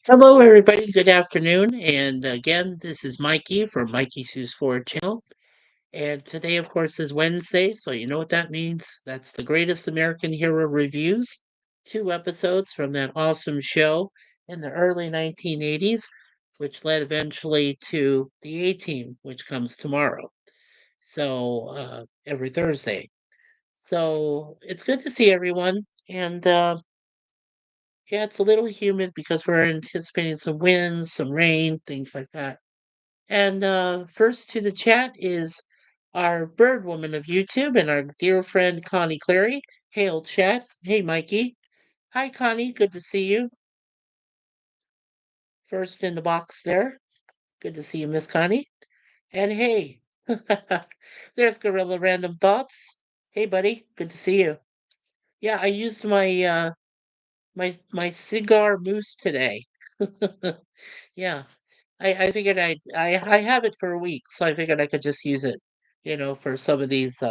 Hello, everybody. Good afternoon. And again, this is Mikey from MikeySuzeFour channel. And today, of course, is Wednesday. So you know what that means. That's the Greatest American Hero Reviews. 2 episodes from that awesome show in the early 1980s, which led eventually to the A-Team, which comes tomorrow. So every Thursday. So it's good to see everyone. And yeah, it's a little humid because we're anticipating some winds, some rain, things like that. And first to the chat is our bird woman of YouTube and our dear friend Connie Clary. Hail chat. Hey Mikey. Hi Connie, good to see you. First in the box there. Good to see you, Miss Connie. And hey, there's Gorilla Random Thoughts. Hey buddy, good to see you. Yeah, I used my cigar mousse today. Yeah. I figured I have it for a week, so I figured I could just use it, for some of these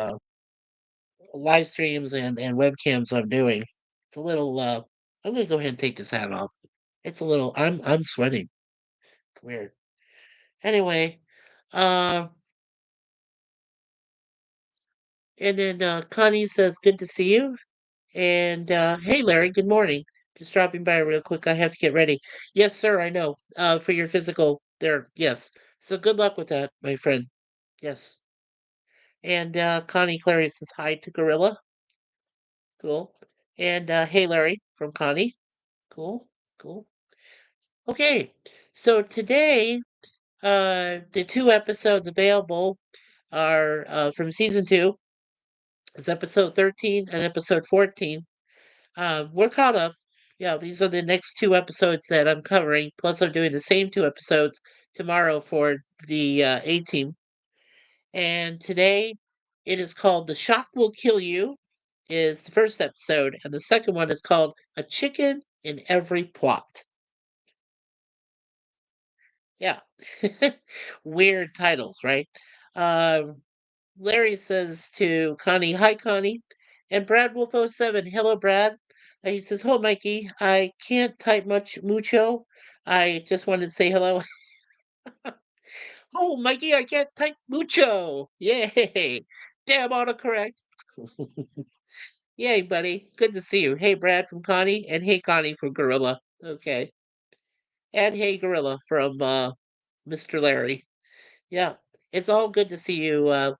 live streams and webcams I'm doing. It's a little I'm gonna go ahead and take this hat off. It's a little I'm sweating. Weird. Anyway, uh and then Connie says good to see you. And hey Larry, good morning. Just dropping by real quick. I have to get ready. Yes, sir, I know. For your physical there, yes. So good luck with that, my friend. Yes. And Connie Clary says hi to Gorilla. Cool. And hey, Larry from Connie. Cool. Cool. Okay. So today, the 2 episodes available are from season 2. It's episode 13 and episode 14. We're caught up. Yeah, these are the next 2 episodes that I'm covering. Plus, I'm doing the same 2 episodes tomorrow for the A-Team. And today it is called The Shock Will Kill You, is the first episode, and the second one is called A Chicken in Every Plot. Yeah. Weird titles, right? Um, Larry says to Connie, hi, Connie. And Brad Wolf 07, hello, Brad. He says, hello, Mikey. I can't type mucho. I just wanted to say hello. Oh, Mikey, I can't type mucho. Yay. Damn autocorrect. Yay, buddy. Good to see you. Hey, Brad from Connie, and hey, Connie from Gorilla. Okay. And hey, Gorilla from Mr. Larry. Yeah. It's all good to see you,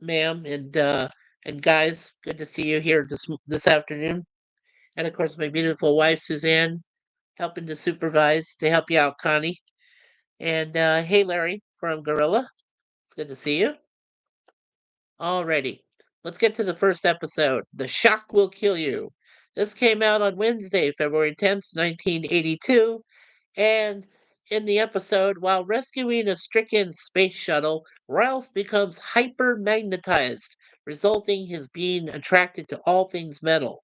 ma'am, and guys. Good to see you here this afternoon. And of course, my beautiful wife, Suzanne, helping to supervise to help you out, Connie. And hey, Larry from Gorilla. It's good to see you. Alrighty, let's get to the first episode. The Shock Will Kill You. This came out on Wednesday, February 10th, 1982. And in the episode, while rescuing a stricken space shuttle, Ralph becomes hyper magnetized, resulting his being attracted to all things metal.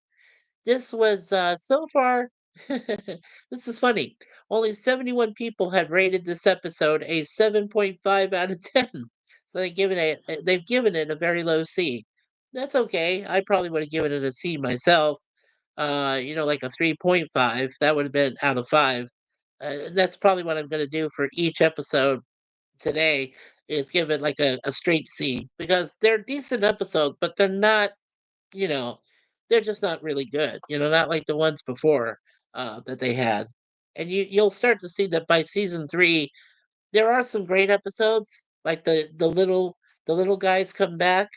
This was so far. This is funny. Only 71 people have rated this episode a 7.5 out of 10. So they've given it a very low C. That's okay. I probably would have given it a C myself. Like a 3.5. That would have been out of 5. That's probably what I'm going to do for each episode today is give it like a straight C because they're decent episodes, but they're not you know, they're just not really good, not like the ones before that they had. And you'll start to see that by season 3, there are some great episodes, like the little guys come back,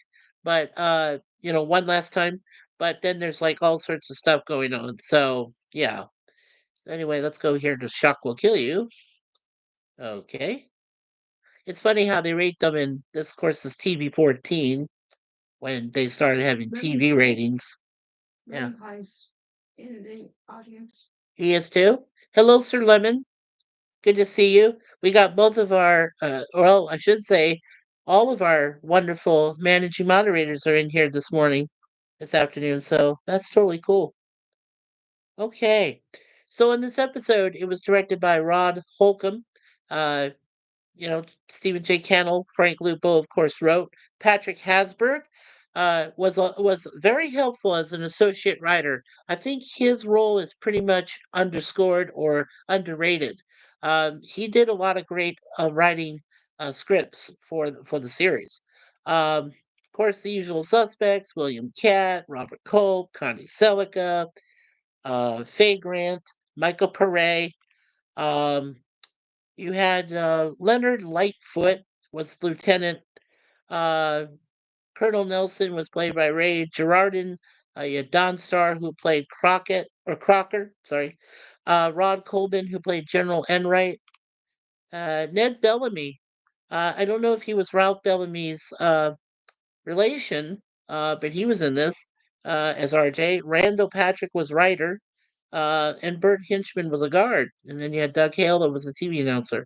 but one last time. But then there's like all sorts of stuff going on. So yeah. So anyway, let's go here to Shock Will Kill You. Okay. It's funny how they rate them in this course is TV 14 when they started having TV ratings. Yeah. In the audience. He is too. Hello, Sir Lemon. Good to see you. We got both of our, well, I should say, all of our wonderful managing moderators are in here this morning, this afternoon. So that's totally cool. Okay. So in this episode, it was directed by Rod Holcomb. Uh, Stephen J. Cannell, Frank Lupo, of course, wrote. Patrick Hasberg was very helpful as an associate writer. I think his role is pretty much underscored or underrated. He did a lot of great writing scripts for the series. Of course, the usual suspects: William Catt, Robert Culp, Connie Selica, Faye Grant, Michael Pare. Um, you had Leonard Lightfoot was Lieutenant. Uh, Colonel Nelson was played by Ray Gerardin. You had Don Starr, who played Crockett or Crocker. Sorry. Rod Colban, who played General Enright. Ned Bellamy. I don't know if he was Ralph Bellamy's relation, but he was in this as RJ. Randall Patrick was writer, and Bert Hinchman was a guard. And then you had Doug Hale, that was a TV announcer.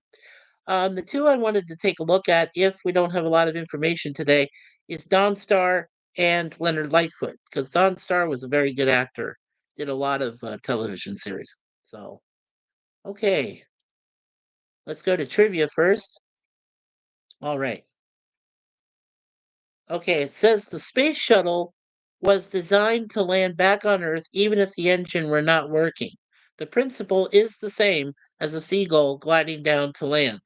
The two I wanted to take a look at, if we don't have a lot of information today, is Don Starr and Leonard Lightfoot, because Don Starr was a very good actor, did a lot of television series. So, okay, let's go to trivia first. All right. Okay, it says the space shuttle was designed to land back on Earth even if the engine were not working. The principle is the same as a seagull gliding down to land.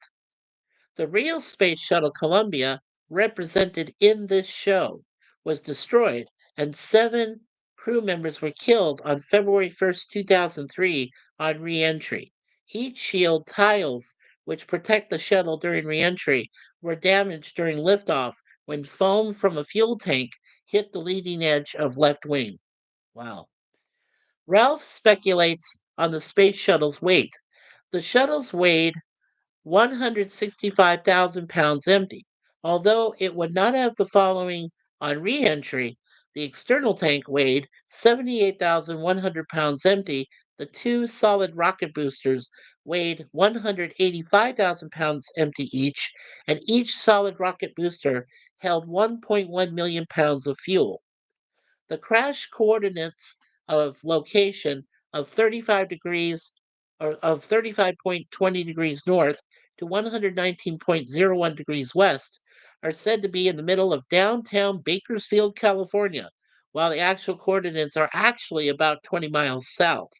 The real Space Shuttle Columbia, represented in this show, was destroyed, and 7 crew members were killed on February 1st, 2003, on re-entry. Heat shield tiles, which protect the shuttle during re-entry, were damaged during liftoff when foam from a fuel tank hit the leading edge of left wing. Wow. Ralph speculates on the space shuttle's weight. The shuttle's weighed 165,000 pounds empty. Although it would not have the following on re entry: the external tank weighed 78,100 pounds empty, the 2 solid rocket boosters weighed 185,000 pounds empty each, and each solid rocket booster held 1.1 million pounds of fuel. The crash coordinates of location of 35 degrees or of 35.20 degrees north to 119.01 degrees west are said to be in the middle of downtown Bakersfield, California, while the actual coordinates are actually about 20 miles south.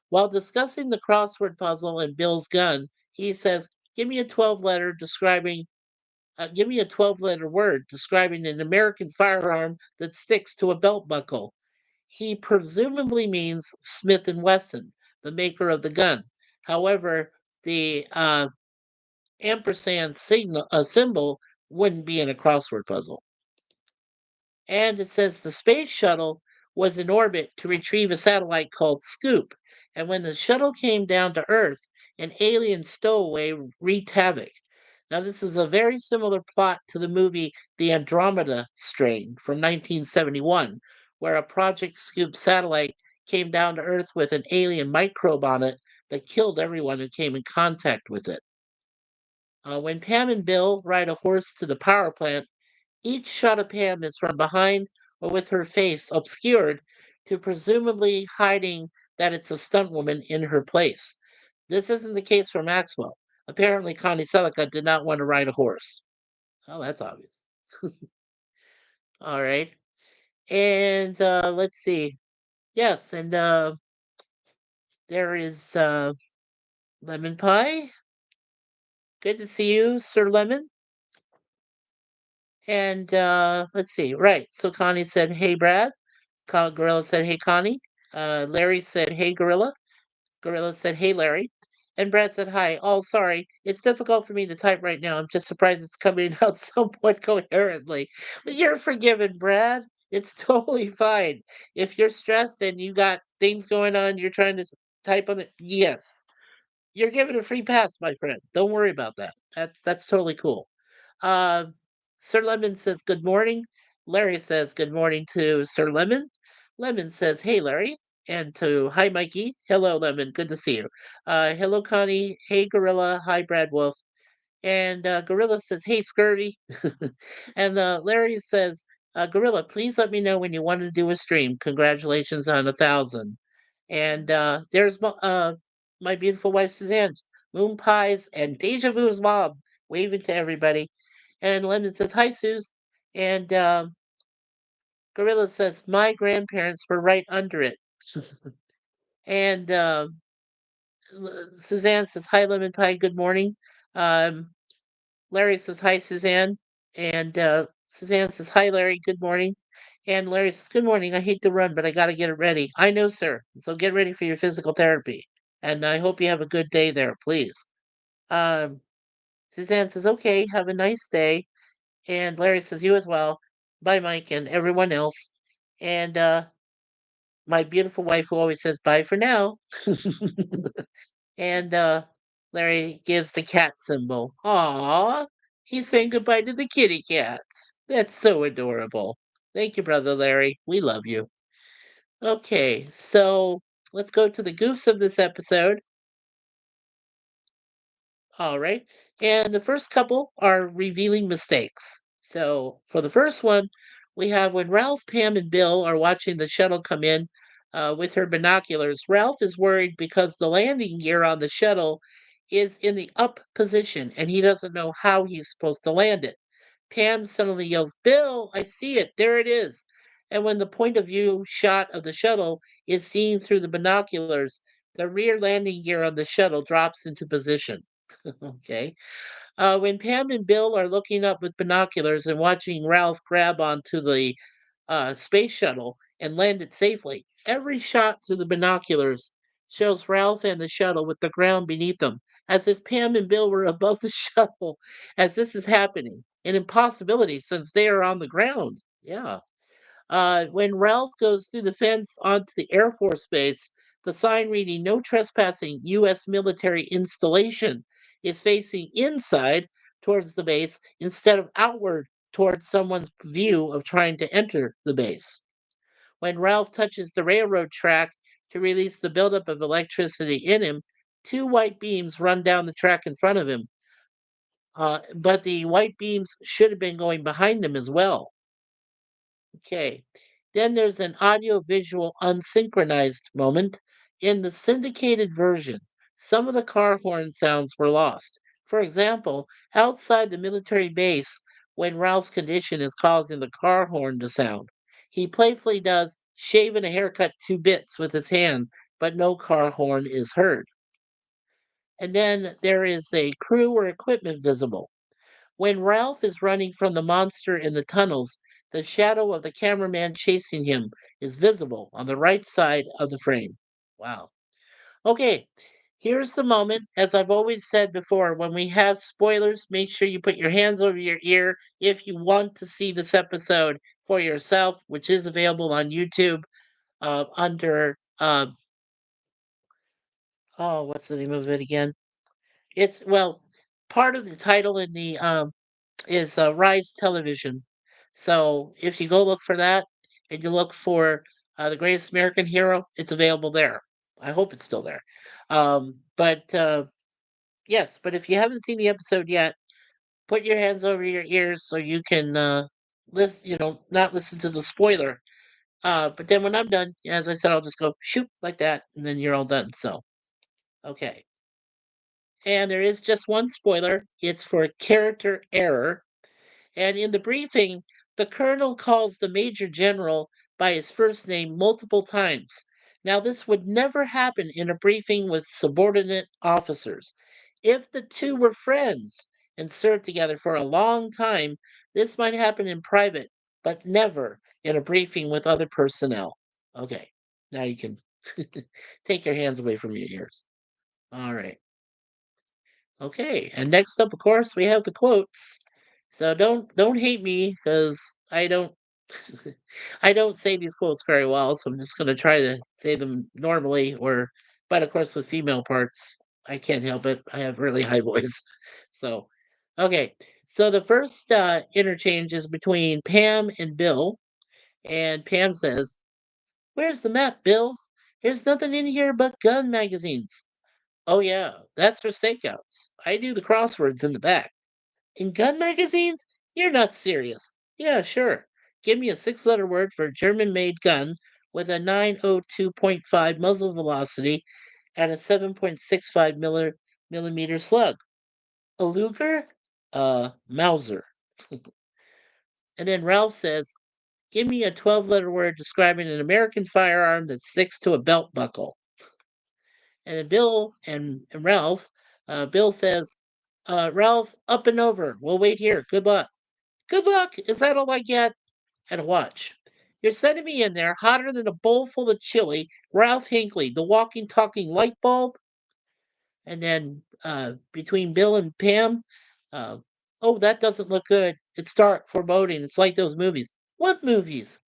While discussing the crossword puzzle and Bill's gun, he says, give me a 12-letter word describing an American firearm that sticks to a belt buckle. He presumably means Smith and Wesson, the maker of the gun. However, the ampersand symbol wouldn't be in a crossword puzzle. And it says the space shuttle was in orbit to retrieve a satellite called Scoop. And when the shuttle came down to Earth, an alien stowaway wreaked havoc. Now, this is a very similar plot to the movie The Andromeda Strain from 1971, where a Project Scoop satellite came down to Earth with an alien microbe on it that killed everyone who came in contact with it. When Pam and Bill ride a horse to the power plant, each shot of Pam is from behind or with her face obscured to presumably hiding that it's a stunt woman in her place. This isn't the case for Maxwell. Apparently, Connie Selica did not want to ride a horse. Oh, that's obvious. All right. And let's see. Yes, and there is Lemon Pie. Good to see you, Sir Lemon. And let's see. Right. So Connie said, "Hey, Brad." Gorilla said, "Hey, Connie." Larry said, "Hey, Gorilla." Gorilla said, "Hey, Larry." And Brad said, "Hi." Oh, sorry. It's difficult for me to type right now. I'm just surprised it's coming out somewhat coherently. But you're forgiven, Brad. It's totally fine. If you're stressed and you got things going on, you're trying to type on it. Yes. You're given a free pass, my friend. Don't worry about that. That's totally cool. Uh, Sir Lemon says good morning. Larry says good morning to Sir Lemon. Lemon says, "Hey, Larry." And to hi, Mikey. Hello, Lemon. Good to see you. Hello, Connie. Hey, Gorilla. Hi, Brad Wolf. And Gorilla says, "Hey, Scurvy." And Larry says, "Gorilla, please let me know when you want to do a stream. Congratulations on 1,000." And there's my beautiful wife, Suzanne, Moon Pies, and Deja Vu's mom waving to everybody. And Lemon says, "Hi, Suze." And Gorilla says, my grandparents were right under it. And Suzanne says, hi, Lemon Pie, good morning. Um, Larry says, hi, Suzanne. And Suzanne says, hi, Larry, good morning. And Larry says, good morning. I hate to run, but I got to get it ready. I know, sir. So get ready for your physical therapy. And I hope you have a good day there, please. Um, Suzanne says, okay, have a nice day. And Larry says, you as well. Bye, Mike, and everyone else. And my beautiful wife who always says, bye for now. And Larry gives the cat symbol. Aw, he's saying goodbye to the kitty cats. That's so adorable. Thank you, brother Larry. We love you. Okay, so let's go to the goofs of this episode. All right. And the first couple are revealing mistakes. So for the first one, we have when Ralph, Pam, and Bill are watching the shuttle come in with her binoculars. Ralph is worried because the landing gear on the shuttle is in the up position and he doesn't know how he's supposed to land it. Pam suddenly yells, Bill, I see it. There it is. And when the point of view shot of the shuttle is seen through the binoculars, the rear landing gear on the shuttle drops into position. Okay. When Pam and Bill are looking up with binoculars and watching Ralph grab onto the space shuttle and land it safely, every shot through the binoculars shows Ralph and the shuttle with the ground beneath them, as if Pam and Bill were above the shuttle as this is happening. An impossibility since they are on the ground. Yeah. When Ralph goes through the fence onto the Air Force Base, the sign reading No Trespassing U.S. Military Installation is facing inside towards the base instead of outward towards someone's view of trying to enter the base. When Ralph touches the railroad track to release the buildup of electricity in him, two white beams run down the track in front of him. But the white beams should have been going behind him as well. Okay. Then there's an audio-visual unsynchronized moment. In the syndicated version, some of the car horn sounds were lost. For example, outside the military base, when Ralph's condition is causing the car horn to sound, he playfully does shave and a haircut 2 bits with his hand, but no car horn is heard. And then there is a crew or equipment visible. When Ralph is running from the monster in the tunnels, the shadow of the cameraman chasing him is visible on the right side of the frame. Wow. Okay, here's the moment. As I've always said before, when we have spoilers, make sure you put your hands over your ear if you want to see this episode for yourself, which is available on YouTube under, oh, what's the name of it again? It's, well, part of the title in the is Rise Television. So if you go look for that and you look for The Greatest American Hero, it's available there. I hope it's still there. But yes, but if you haven't seen the episode yet, put your hands over your ears so you can listen, not listen to the spoiler. But then when I'm done, as I said, I'll just go shoot like that, and then you're all done. So, okay. And there is just one spoiler. It's for character error. And in the briefing, the colonel calls the major general by his first name multiple times. Now, this would never happen in a briefing with subordinate officers. If the two were friends and served together for a long time, this might happen in private, but never in a briefing with other personnel. Okay, now you can take your hands away from your ears. All right. Okay, and next up, of course, we have the quotes. So don't hate me because I don't I don't say these quotes very well, so I'm just gonna try to say them normally but of course with female parts, I can't help it. I have really high voice. So okay. So the first interchange is between Pam and Bill, and Pam says, where's the map, Bill? There's nothing in here but gun magazines. Oh yeah, that's for stakeouts. I do the crosswords in the back. In gun magazines? You're not serious. Yeah, sure. Give me a 6 letter word for German made gun with a 902.5 muzzle velocity and a 7.65 millimeter slug. A Luger? Mauser. And then Ralph says, Give me a 12-letter word describing an American firearm that sticks to a belt buckle. And then Bill and Ralph, Bill says, Ralph, up and over. We'll wait here. Good luck. Good luck. Is that all I get? And watch. You're sending me in there hotter than a bowl full of chili. Ralph Hinckley, the walking, talking light bulb. And then between Bill and Pam, uh, oh, that doesn't look good. It's dark, foreboding. It's like those movies. What movies?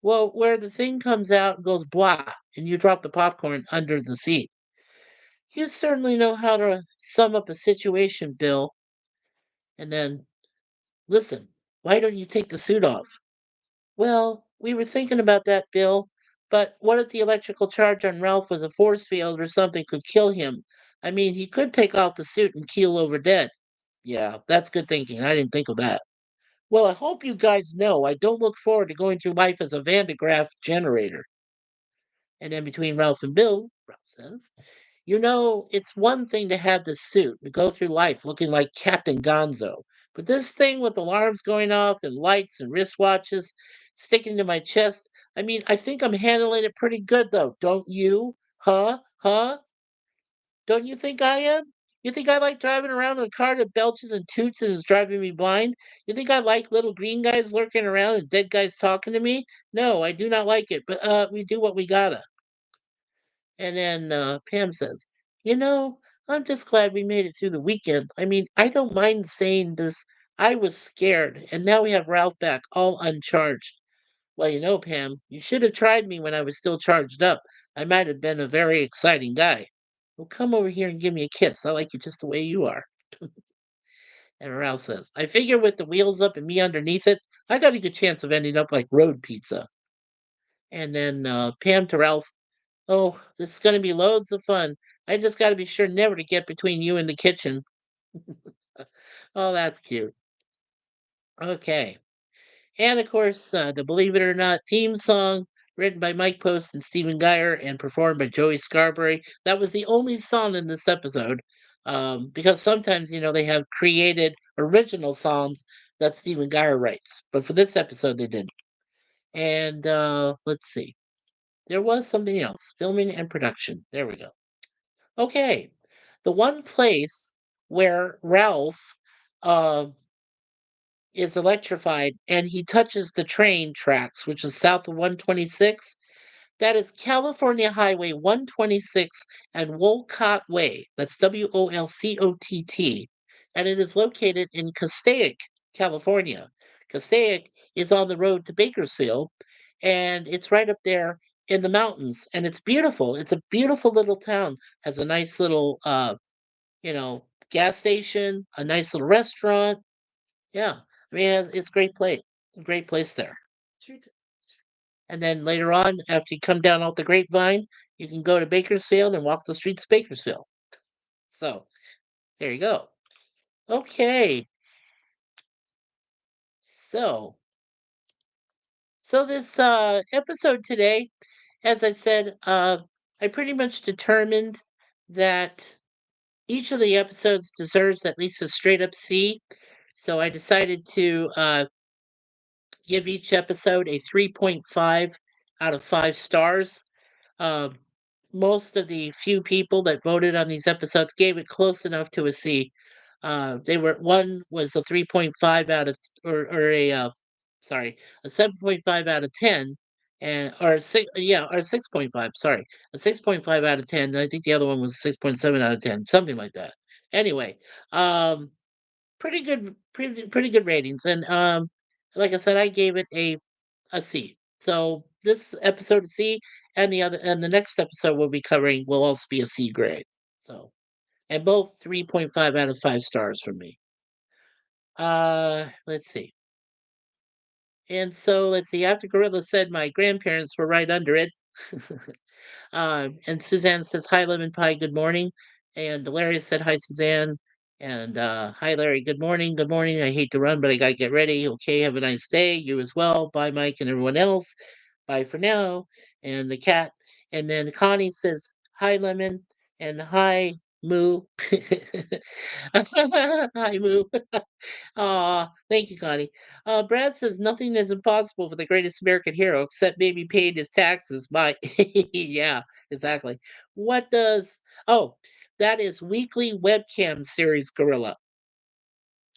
Well, where the thing comes out and goes blah, and you drop the popcorn under the seat. You certainly know how to sum up a situation, Bill. And then, listen, why don't you take the suit off? Well, we were thinking about that, Bill. But what if the electrical charge on Ralph was a force field or something could kill him? I mean, he could take off the suit and keel over dead. Yeah, that's good thinking. I didn't think of that. Well, I hope you guys know I don't look forward to going through life as a Van de Graaff generator. And then between Ralph and Bill, Ralph says, you know, it's one thing to have this suit and go through life looking like Captain Gonzo. But this thing with alarms going off and lights and wristwatches sticking to my chest, I mean, I think I'm handling it pretty good though, don't you? Huh? Huh? Don't you think I am? You think I like driving around in a car that belches and toots and is driving me blind? You think I like little green guys lurking around and dead guys talking to me? No, I do not like it, but we do what we gotta. And then Pam says, you know, I'm just glad we made it through the weekend. I mean, I don't mind saying this. I was scared, and now we have Ralph back, all uncharged. Well, you know, Pam, you should have tried me when I was still charged up. I might have been a very exciting guy. Well, come over here and give me a kiss. I like you just the way you are. And Ralph says, I figure with the wheels up and me underneath it, I got a good chance of ending up like road pizza. And then Pam to Ralph, oh, this is going to be loads of fun. I just got to be sure never to get between you and the kitchen. Oh, that's cute. Okay. And of course, the Believe It or Not theme song, written by Mike Post and Stephen Geyer and performed by Joey Scarberry. That was the only song in this episode because sometimes, you know, they have created original songs that Stephen Geyer writes. But for this episode, they didn't. And let's see. There was something else filming and production. There we go. Okay. The one place where Ralph uh, is electrified and he touches the train tracks, which is south of 126. That is California Highway 126 and Wolcott Way. That's Wolcott. And it is located in Castaic, California. Castaic is on the road to Bakersfield, and it's right up there in the mountains. And it's beautiful. It's a beautiful little town. Has a nice little, gas station, a nice little restaurant. Yeah, I mean, it's great place there. And then later on, after you come down off the Grapevine, you can go to Bakersfield and walk the streets of Bakersfield. So there you go. Okay, so this episode today, as I said, I pretty much determined that each of the episodes deserves at least a straight up C. So I decided to give each episode a 3.5 out of 5 stars. Um, most of the few people that voted on these episodes gave it close enough to a C. They were one was a 3.5 out of or a sorry, a 7.5 out of 10 and or 6.5, sorry. A 6.5 out of 10. I think the other one was 6.7 out of 10, something like that. Anyway, um pretty good ratings and like I said I gave it a C. So this episode is C, and the next episode we'll be covering will also be a C grade. So and both 3.5 out of 5 stars from me. Let's see. And so let's see. After Gorilla said my grandparents were right under it. And Suzanne says, "Hi, Lemon Pie. Good morning." And Larry said, "Hi, Suzanne." And hi, Larry. Good morning. Good morning. I hate to run, but I gotta get ready. Okay, have a nice day. You as well. Bye, Mike, and everyone else. Bye for now. And the cat. And then Connie says, "Hi, Lemon." And hi, Moo. Hi, Moo. Aw, thank you, Connie. Brad says nothing is impossible for the greatest American hero except maybe paying his taxes. My, yeah, exactly. What does? Oh, that is weekly webcam series Gorilla.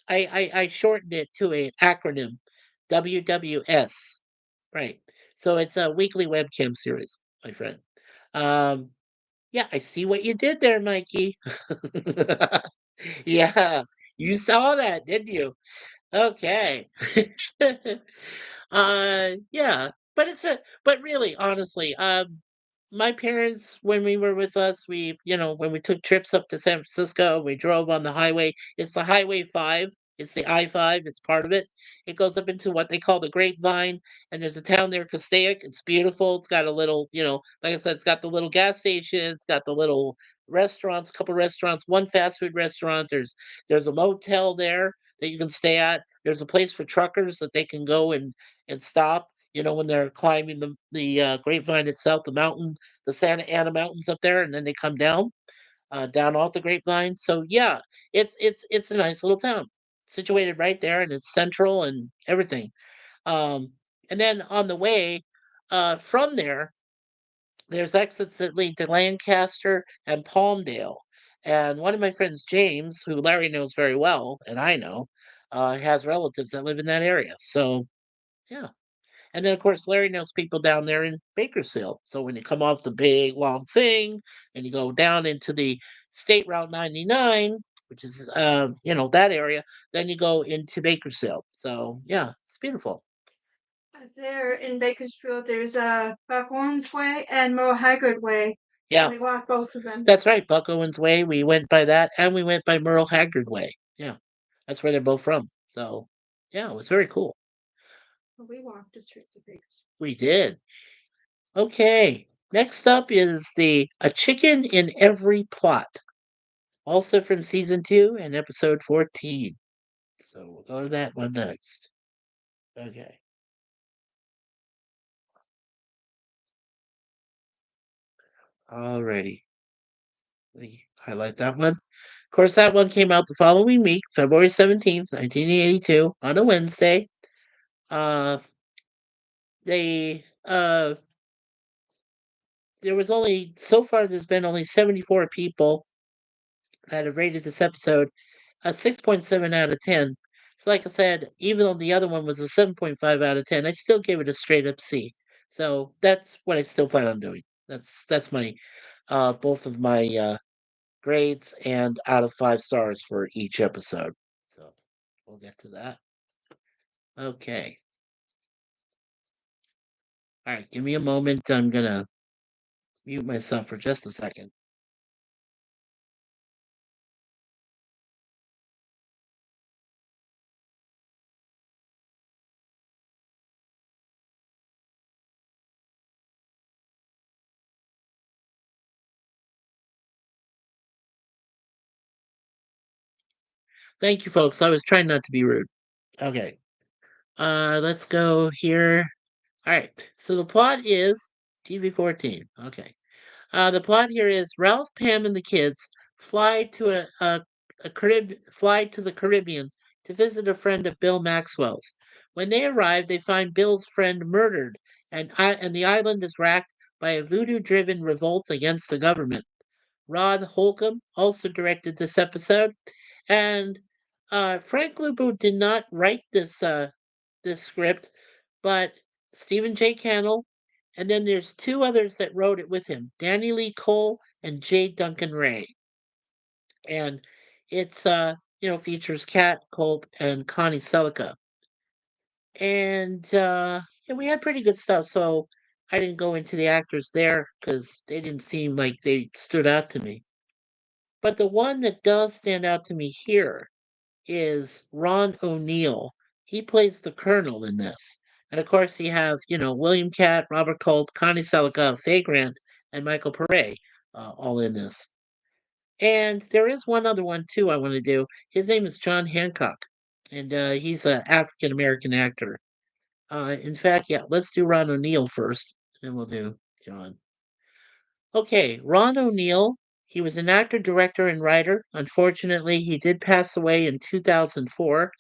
I shortened it to an acronym, WWS. Right. So it's a weekly webcam series, my friend. Um, yeah, I see what you did there, Mikey. Yeah, you saw that, didn't you? Okay. Yeah, but but really, honestly, my parents, when we were with us, when we took trips up to San Francisco, we drove on the highway. It's the Highway 5. It's the I-5. It's part of it. It goes up into what they call the Grapevine, and there's a town there, Castaic. It's beautiful. It's got a little, like I said, it's got the little gas station. It's got the little restaurants, a couple restaurants, one fast food restaurant. There's a motel there that you can stay at. There's a place for truckers that they can go and stop. When they're climbing the Grapevine itself, the mountain, the Santa Ana Mountains up there, and then they come down off the Grapevine. So yeah, it's a nice little town, situated right there, and it's central and everything. Um, and then on the way from there, there's exits that lead to Lancaster and Palmdale. And one of my friends, James, who Larry knows very well, and I know, has relatives that live in that area. So yeah. And then, of course, Larry knows people down there in Bakersfield. So when you come off the big long thing and you go down into the State Route 99, which is that area, then you go into Bakersfield. So yeah, it's beautiful. There in Bakersfield, there's Buck Owens Way and Mo Haggard Way. Yeah, We walked both of them. that's right. Buck Owens Way. We went by that, and we went by Merle Haggard Way. Yeah, that's where they're both from. So yeah, it was very cool. Well, we walked the streets of Bakersfield. We did. Okay. Next up is the A Chicken in Every Plot, also from season 2 and episode 14. So we'll go to that one next. Okay. Alrighty. Let me highlight that one. Of course, that one came out the following week, February 17th, 1982, on a Wednesday. Uh, they, there was only, so far, there's been only 74 people that have rated this episode a 6.7 out of 10. So, like I said, even though the other one was a 7.5 out of 10, I still give it a straight up C. So that's what I still plan on doing. That's my both of my grades and out of 5 stars for each episode. So we'll get to that. Okay. All right. Give me a moment. I'm gonna mute myself for just a second. Thank you, folks. I was trying not to be rude. Okay. Let's go here. All right. So the plot is TV14. Okay. The plot here is Ralph, Pam, and the kids fly to the Caribbean to visit a friend of Bill Maxwell's. When they arrive, they find Bill's friend murdered, and the island is racked by a voodoo-driven revolt against the government. Rod Holcomb also directed this episode, and Frank Lupo did not write this script, but Stephen J. Cannell, and then there's two others that wrote it with him, Danny Lee Cole and J. Duncan Ray. And it's features Kat Culp and Connie Selica. And yeah, we had pretty good stuff, so I didn't go into the actors there because they didn't seem like they stood out to me. But the one that does stand out to me here is Ron O'Neill. He plays the Colonel in this. And of course, you have, William Catt, Robert Culp, Connie Selica, Faye Grant, and Michael Pare all in this. And there is one other one, too, I want to do. His name is John Hancock, and he's an African American actor. In fact, yeah, let's do Ron O'Neill first, and we'll do John. Okay, Ron O'Neill. He was an actor, director, and writer. Unfortunately, he did pass away in 2004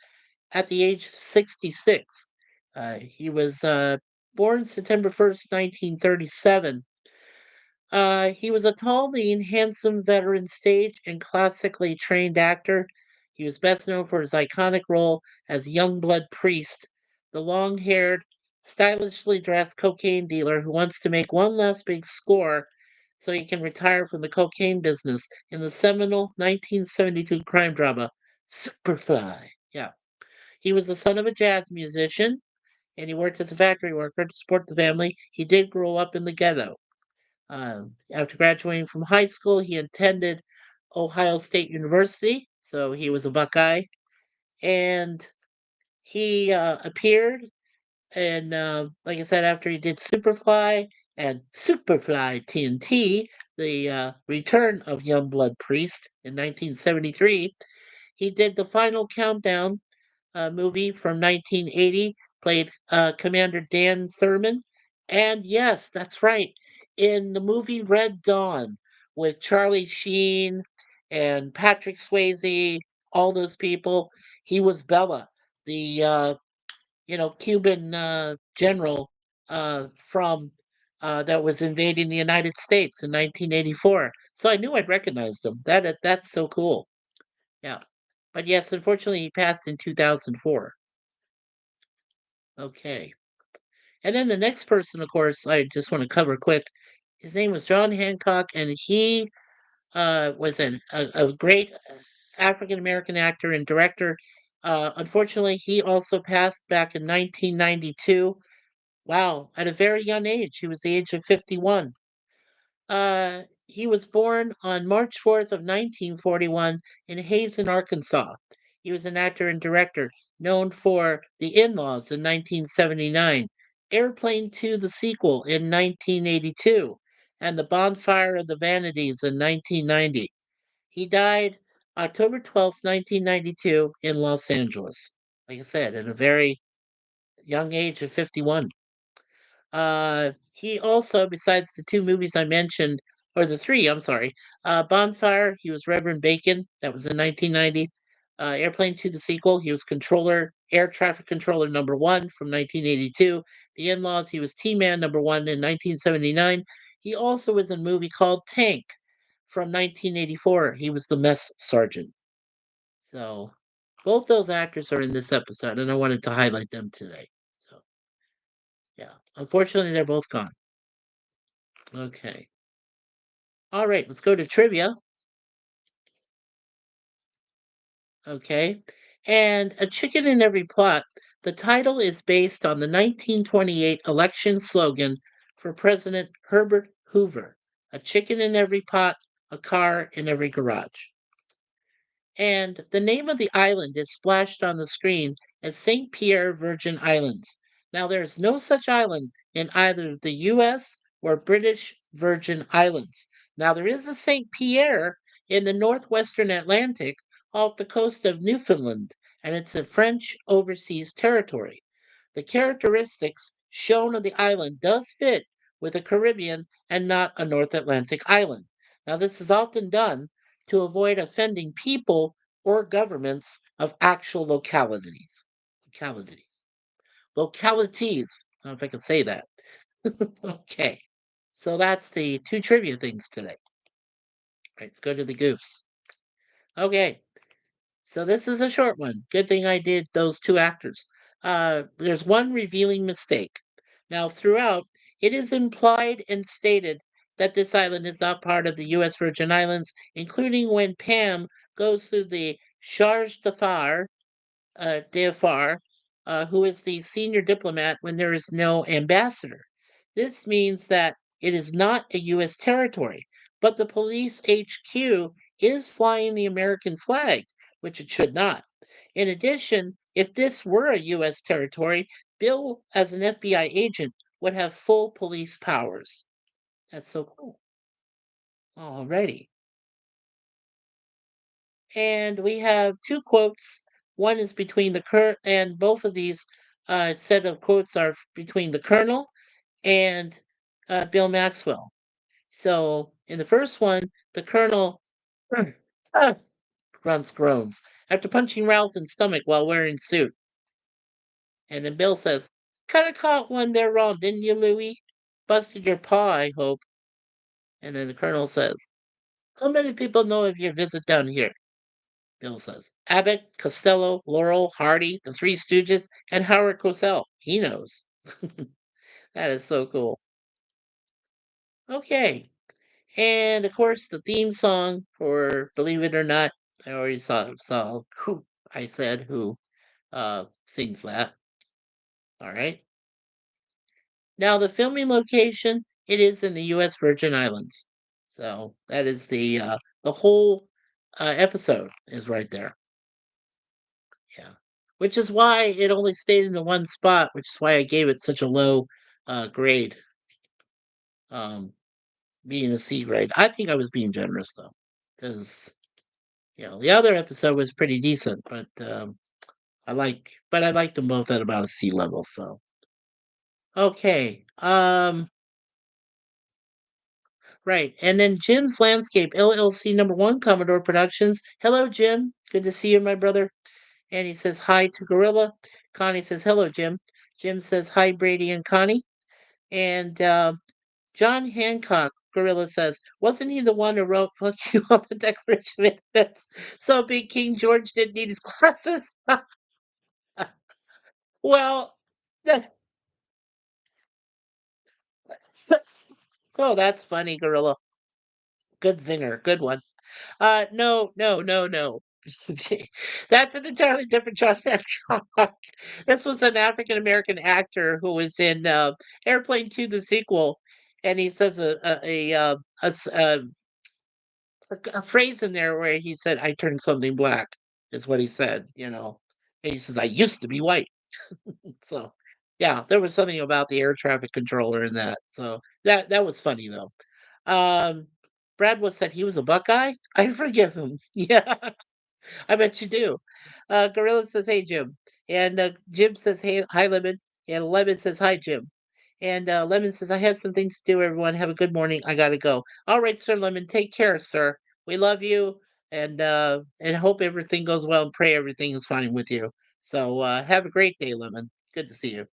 at the age of 66. He was born September 1st, 1937. He was a tall, lean, handsome veteran stage and classically trained actor. He was best known for his iconic role as Youngblood Priest, the long haired, stylishly dressed cocaine dealer who wants to make one last big score so he can retire from the cocaine business in the seminal 1972 crime drama Superfly. Yeah. He was the son of a jazz musician and he worked as a factory worker to support the family. He did grow up in the ghetto. After graduating from high school, he attended Ohio State University, so he was a Buckeye, and he appeared. And like I said, after he did Superfly and Superfly TNT, the return of Youngblood Priest in 1973, he did the final countdown movie from 1980, played Commander Dan Thurman. And yes, that's right. In the movie Red Dawn with Charlie Sheen and Patrick Swayze, all those people, he was Bella, the Cuban general from that was invading the United States in 1984. So I knew I'd recognize him. That's so cool. Yeah. But yes, unfortunately, he passed in 2004. Okay. And then the next person, of course, I just want to cover quick. His name was John Hancock, and he was a great African American actor and director. Unfortunately, he also passed back in 1992. Wow, at a very young age. He was the age of 51. He was born on March 4th of 1941 in Hazen, Arkansas. He was an actor and director known for The In-Laws in 1979, Airplane 2 the sequel in 1982, and The Bonfire of the Vanities in 1990. He died October 12th, 1992 in Los Angeles. Like I said, at a very young age of 51. He also, besides the two movies I mentioned, or the three, I'm sorry, Bonfire, he was Reverend Bacon. That was in 1990. Airplane 2, the sequel, he was air traffic controller number one from 1982. The In Laws, he was T Man number one in 1979. He also was in a movie called Tank from 1984. He was the mess sergeant. So both those actors are in this episode, and I wanted to highlight them today. So, yeah, unfortunately, they're both gone. Okay. All right, let's go to trivia. Okay. And A Chicken in Every Plot. The title is based on the 1928 election slogan for President Herbert Hoover: A chicken in every pot, a car in every garage. And the name of the island is splashed on the screen as St. Pierre Virgin Islands. Now, there is no such island in either the U.S. or British Virgin Islands. Now, there is a St. Pierre in the northwestern Atlantic off the coast of Newfoundland, and it's a French overseas territory. The characteristics shown of the island does fit with a Caribbean and not a North Atlantic island. Now, this is often done to avoid offending people or governments of actual localities. Localities. Localities. I don't know if I can say that. Okay. So that's the two trivia things today. Right, let's go to the goofs. Okay. So this is a short one. Good thing I did those two actors. There's one revealing mistake. Now, throughout, it is implied and stated that this island is not part of the U.S. Virgin Islands, including when Pam goes through the charge d'affaires, who is the senior diplomat when there is no ambassador. This means that it is not a U.S. territory, but the police HQ is flying the American flag, which it should not. In addition, if this were a U.S. territory, Bill, as an FBI agent, would have full police powers. That's so cool. Alrighty. And we have two quotes. One is between the and both of these set of quotes are between the Colonel and Bill Maxwell. So In the first one, the colonel grunts groans after punching Ralph in the stomach while wearing suit. And then Bill says, "Kinda caught one there wrong, didn't you, Louie? Busted your paw, I hope." And then the colonel says, "How many people know of your visit down here?" Bill says, "Abbott, Costello, Laurel, Hardy, the Three Stooges, and Howard Cosell. He knows." That is so cool. Okay. And of course, the theme song for Believe It or Not, I already saw who I said who sings that. All right. Now, the filming location, it is in the U.S. Virgin Islands. So that is the whole episode is right there. Yeah, which is why it only stayed in the one spot, which is why I gave it such a low grade, um, being a C grade. I think I was being generous though, because the other episode was pretty decent, but I liked them both at about a C level. So okay, right, and then Jim's Landscape LLC #1 Commodore Productions. Hello, Jim. Good to see you, my brother. And he says hi to Gorilla. Connie says hello, Jim. Jim says hi, Brady and Connie. And John Hancock, Gorilla says, wasn't he the one who wrote "Fuck you" on the Declaration of Independence? So big King George didn't need his glasses. Well, that, oh, that's funny, Gorilla. Good zinger, good one. No, no, no, no. That's an entirely different John Hancock. This was an African American actor who was in Airplane 2, the sequel, and he says a phrase in there where he said, "I turned something black," is what he said. And he says, "I used to be white." So, yeah, there was something about the air traffic controller in that. So that was funny though. Um, Brad was said he was a Buckeye. I forgive him. Yeah, I bet you do. Gorilla says, "Hey, Jim," and Jim says, "Hey, hi, Lemon," and Lemon says, "Hi, Jim." And Lemon says, "I have some things to do, everyone. Have a good morning. I gotta go." All right, Sir Lemon, take care, sir. We love you and hope everything goes well and pray everything is fine with you. So have a great day, Lemon. Good to see you.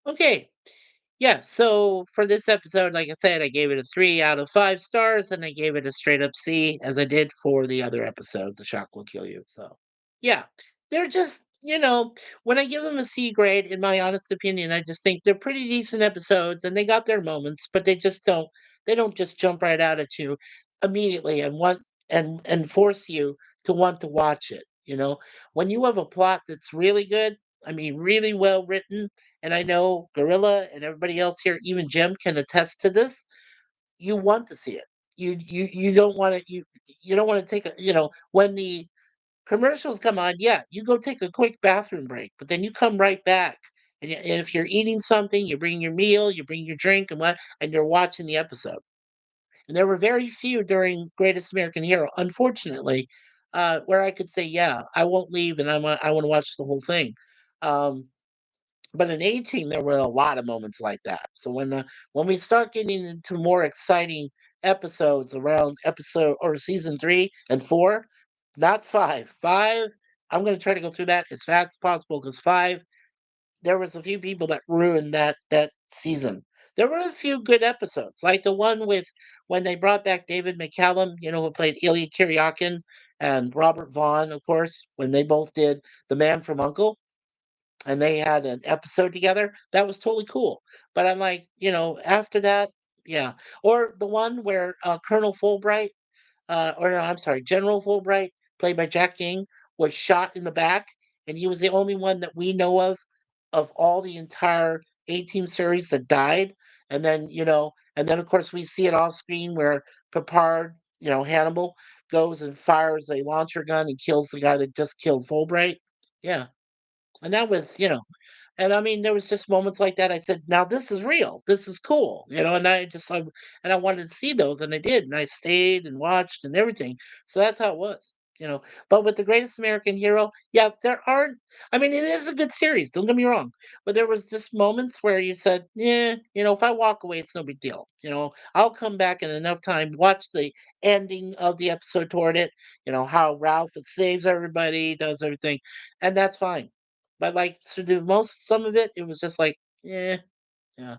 Okay. Yeah, so for this episode, like I said, I gave it a 3 out of 5 stars, and I gave it a straight up C, as I did for the other episode, The Shock Will Kill You. So, yeah, they're just, when I give them a C grade, in my honest opinion, I just think they're pretty decent episodes, and they got their moments, but they don't just jump right out at you immediately and force you to want to watch it. When you have a plot that's really good, I mean, really well written, and I know Gorilla and everybody else here, even Jim, can attest to this. You want to see it. You don't want to you don't want to take when the commercials come on. Yeah, you go take a quick bathroom break, but then you come right back. And if you're eating something, you bring your meal, you bring your drink, and you're watching the episode. And there were very few during Greatest American Hero, unfortunately, where I could say, yeah, I won't leave, and I want to watch the whole thing. Um, but in 18, there were a lot of moments like that. So when we start getting into more exciting episodes around episode or season 3 and 4, not 5. I'm going to try to go through that as fast as possible because 5, there was a few people that ruined that season. There were a few good episodes, like the one with when they brought back David McCallum, who played Ilya Kuryakin, and Robert Vaughn, of course, when they both did The Man from Uncle and they had an episode together. That was totally cool. But I'm like, after that, yeah. Or the one where Colonel Fulbright, or no, I'm sorry, General Fulbright, played by Jack King, was shot in the back, and he was the only one that we know of all the entire 18 series that died. And then of course we see it off screen where Picard, Hannibal goes and fires a launcher gun and kills the guy that just killed Fulbright. Yeah. And that was, and I mean, there was just moments like that. I said, "Now this is real. This is cool," and I wanted to see those, and I did, and I stayed and watched and everything. So that's how it was. But with The Greatest American Hero, yeah, there aren't I mean, it is a good series, don't get me wrong, but there was just moments where you said, "Yeah, if I walk away, it's no big deal." I'll come back in enough time, watch the ending of the episode toward it, how Ralph saves everybody, does everything, and that's fine. But, like, to do some of it, it was just like, "Yeah, yeah."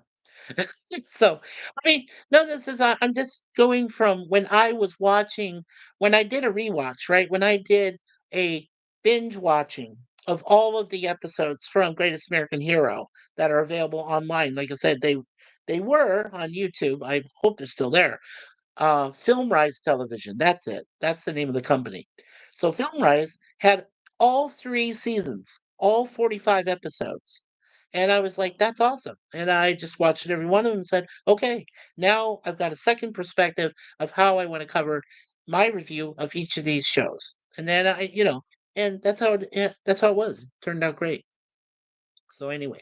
So, I mean, no, this is I'm just going from when I did a rewatch, right? When I did a binge watching of all of the episodes from Greatest American Hero that are available online. Like I said, they were on YouTube. I hope they're still there. FilmRise Television. That's it. That's the name of the company. So FilmRise had all 3 seasons, all 45 episodes. And I was like, that's awesome. And I just watched every one of them and said, okay, now I've got a second perspective of how I want to cover my review of each of these shows. And then and that's how it was. It turned out great. So anyway,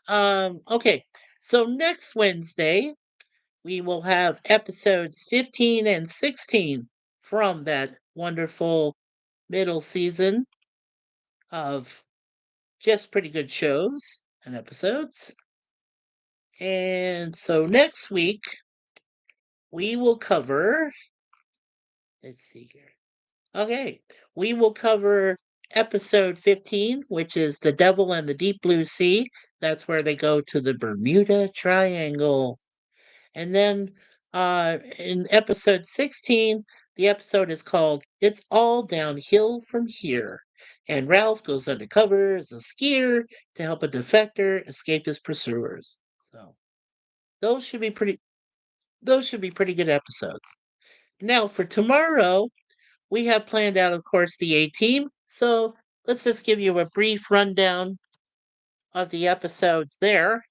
okay. So next Wednesday, we will have episodes 15 and 16 from that wonderful middle season of just pretty good shows and episodes. And so next week, we will cover, let's see here. Okay, we will cover episode 15, which is The Devil and the Deep Blue Sea. That's where they go to the Bermuda Triangle. And then in episode 16, the episode is called It's All Downhill from Here. And Ralph goes undercover as a skier to help a defector escape his pursuers. So those should be pretty good episodes. Now for tomorrow, we have planned out, of course, the A team. So let's just give you a brief rundown of the episodes there.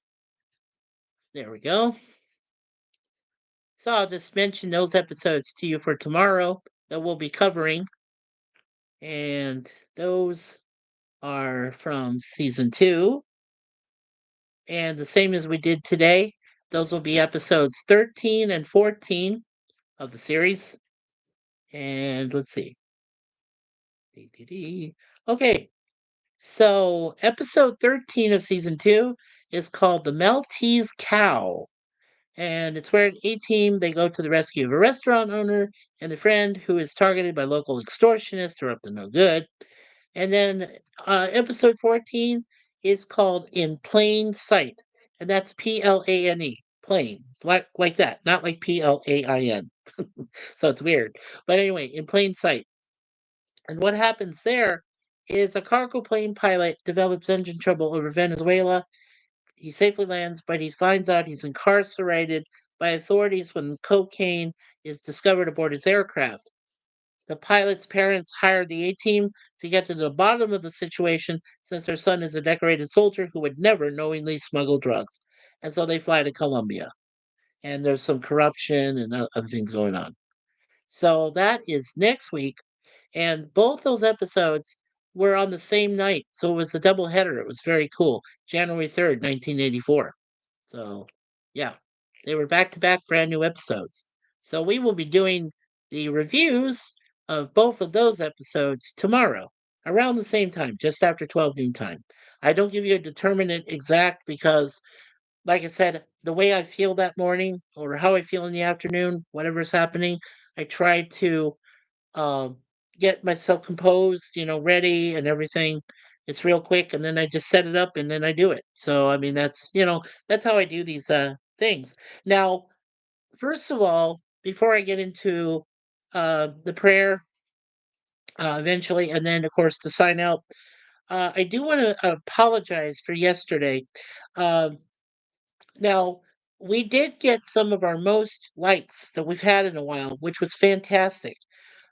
There we go. So I'll just mention those episodes to you for tomorrow that we'll be covering. And those are from season 2. And the same as we did today, those will be episodes 13 and 14 of the series. And let's see. Okay, so episode 13 of season 2 is called The Maltese Cow. And it's where A team they go to the rescue of a restaurant owner and the friend who is targeted by local extortionists who are up to no good. And then episode 14 is called In Plain Sight. And that's Plane, plain, like that, not like Plain. So it's weird. But anyway, In Plain Sight. And what happens there is a cargo plane pilot develops engine trouble over Venezuela. He safely lands, but he finds out he's incarcerated by authorities when cocaine is discovered aboard his aircraft. The pilot's parents hire the A team to get to the bottom of the situation since their son is a decorated soldier who would never knowingly smuggle drugs. And so they fly to Colombia. And there's some corruption and other things going on. So that is next week. And both those episodes were on the same night. So it was a double header. It was very cool. January 3rd, 1984. So, yeah, they were back to back brand new episodes. So we will be doing the reviews of both of those episodes tomorrow around the same time, just after 12 noon time. I don't give you a determinate exact because, like I said, the way I feel that morning or how I feel in the afternoon, whatever's happening, I try to um, get myself composed, ready and everything. It's real quick, and then I just set it up and then I do it. So, I mean, that's how I do these things. Now, first of all, before I get into the prayer eventually, and then, of course, to sign out, I do want to apologize for yesterday. Um, now, we did get some of our most likes that we've had in a while, which was fantastic.